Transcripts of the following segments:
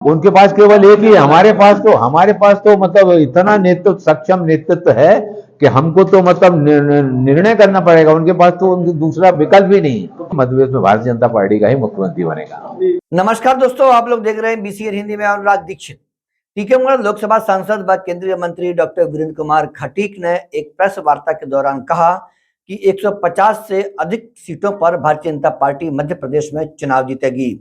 उनके पास केवल एक ही, हमारे पास तो मतलब इतना नेतृत्व, सक्षम नेतृत्व है कि हमको तो मतलब निर्णय करना पड़ेगा। उनके पास तो दूसरा विकल्प ही नहीं। मध्य प्रदेश में भारतीय जनता पार्टी का ही मुख्यमंत्री बनेगा। नमस्कार दोस्तों, आप लोग देख रहे हैं बीसीएन हिंदी में। अनुराग दीक्षित। टीकमगढ़ लोकसभा सांसद व केंद्रीय मंत्री डॉक्टर वीरेंद्र कुमार खटीक ने एक प्रेस वार्ता के दौरान कहा कि 150 से अधिक सीटों पर भारतीय जनता पार्टी मध्य प्रदेश में चुनाव जीतेगी।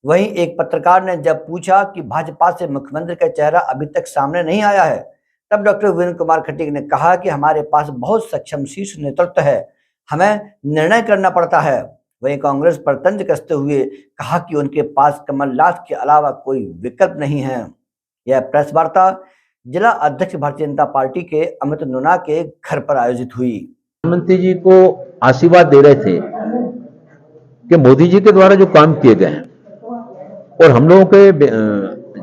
वहीं एक पत्रकार ने जब पूछा कि भाजपा से मुख्यमंत्री का चेहरा अभी तक सामने नहीं आया है, तब डॉक्टर वीरेंद्र कुमार खटीक ने कहा कि हमारे पास बहुत सक्षम शीर्ष नेतृत्व है, हमें निर्णय करना पड़ता है। वहीं कांग्रेस पर तंज कसते हुए कहा कि उनके पास कमलनाथ के अलावा कोई विकल्प नहीं है। यह प्रेस वार्ता जिला अध्यक्ष भारतीय जनता पार्टी के अमित नुना के घर पर आयोजित हुई। प्रधानमंत्री जी को आशीर्वाद दे रहे थे कि मोदी जी के द्वारा जो काम किए गए हैं और हम लोगों के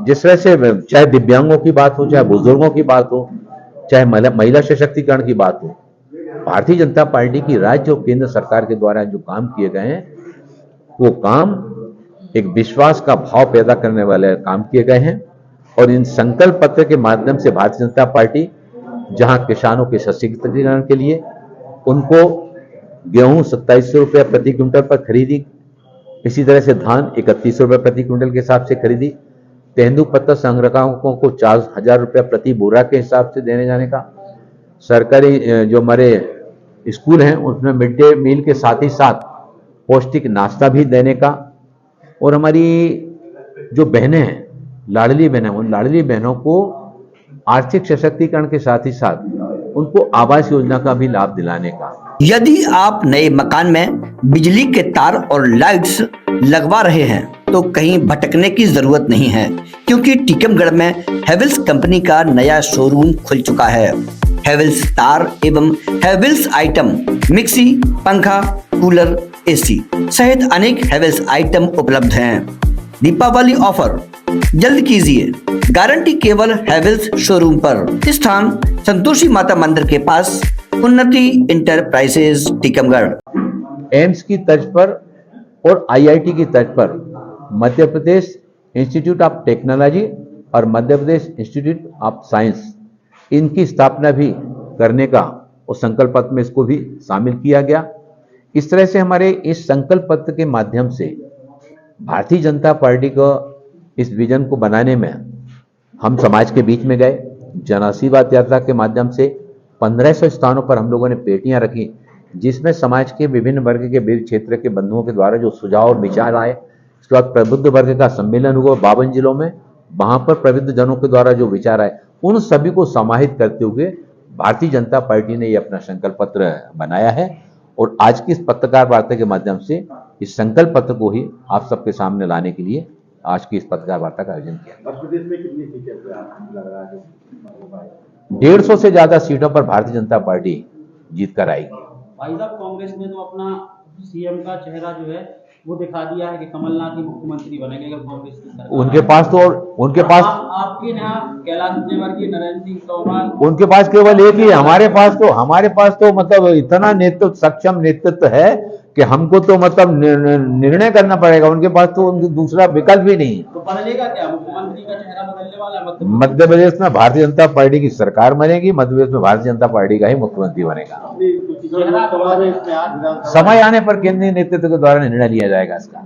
जिस तरह से, चाहे दिव्यांगों की बात हो, चाहे बुजुर्गों की बात हो, चाहे महिला सशक्तिकरण की बात हो, भारतीय जनता पार्टी की राज्य और केंद्र सरकार के द्वारा जो काम किए गए हैं वो काम एक विश्वास का भाव पैदा करने वाले काम किए गए हैं। और इन संकल्प पत्र के माध्यम से भारतीय जनता पार्टी जहां किसानों के सशक्तिकरण के लिए उनको गेहूं 2700 रुपये प्रति क्विंटल पर खरीदी, इसी तरह से धान 3100 रुपये प्रति क्विंटल के हिसाब से खरीदी, तेंदुपत्ता संग्राहकों को 4000 रुपये प्रति बोरा के हिसाब से देने जाने का, सरकारी जो हमारे स्कूल हैं उसमें मिड डे मील के साथ ही साथ पौष्टिक नाश्ता भी देने का, और हमारी जो बहनें हैं, लाडली बहनें, उन लाडली बहनों को आर्थिक सशक्तिकरण के साथ ही साथ उनको आवास योजना का भी लाभ दिलाने का। यदि आप नए मकान में बिजली के तार और लाइट्स लगवा रहे हैं तो कहीं भटकने की जरूरत नहीं है, क्योंकि टीकमगढ़ में हेवेल्स कंपनी का नया शोरूम खुल चुका है। हेवेल्स तार एवं हेवेल्स आइटम, मिक्सी, पंखा, कूलर, एसी सहित अनेक हेवेल्स आइटम उपलब्ध हैं। दीपावली ऑफर जल्द कीजिए, गारंटी केवल हेवेल्स शोरूम पर। स्थान संतोषी माता मंदिर के पास, उन्नति इंटरप्राइजेज टीकमगढ़। एम्स की तर्ज पर और आईआईटी की तर्ज पर Madhya Pradesh institute of technology और Madhya Pradesh institute of science, इनकी स्थापना भी करने का और संकल्प पत्र में इसको भी शामिल किया गया। इस तरह से हमारे इस संकल्प पत्र के माध्यम से भारतीय जनता पार्टी को इस विजन को बनाने में हम समाज के बीच में गए। जन आशीर्वाद यात्रा के माध्यम से 1500 स्थानों पर हम लोगों ने पेटियां रखी, जिसमें समाज के विभिन्न वर्ग के विभिन्न क्षेत्र के बंधुओं के द्वारा जो सुझाव और विचार आए। इसके बाद प्रबुद्ध वर्ग का सम्मेलन हुआ 52 जिलों में, वहां पर प्रबुद्ध जनों के द्वारा जो विचार आए उन सभी को समाहित करते हुए भारतीय जनता पार्टी ने ये अपना संकल्प पत्र बनाया है। और आज की इस पत्रकार वार्ता के माध्यम से इस संकल्प पत्र को ही आप सबके सामने लाने के लिए आज की इस पत्रकार वार्ता का आयोजन किया। मध्य प्रदेश में कितनी सीटें लग रहा है? 150 से ज्यादा सीटों पर भारतीय जनता पार्टी जीत कर आएगी। भाई साहब, कांग्रेस ने तो अपना सीएम का चेहरा जो है वो दिखा दिया है कि कमलनाथ ही मुख्यमंत्री बनेंगे अगर कांग्रेस की सरकार। उनके पास आपके यहाँ कैलाश विजयवर्गीय, नरेंद्र सिंह तोमर, उनके पास केवल एक ही, हमारे पास तो मतलब इतना नेतृत्व, सक्षम नेतृत्व है कि हमको तो मतलब निर्णय करना पड़ेगा। उनके पास तो दूसरा विकल्प ही नहीं। तो बदलेगा क्या? मुख्यमंत्री का चेहरा बदलने वाला है मध्य प्रदेश में भारतीय जनता पार्टी की सरकार बनेगी, मध्य प्रदेश में भारतीय जनता पार्टी का ही मुख्यमंत्री बनेगा। समय आने पर केंद्रीय नेतृत्व के द्वारा निर्णय लिया जाएगा इसका।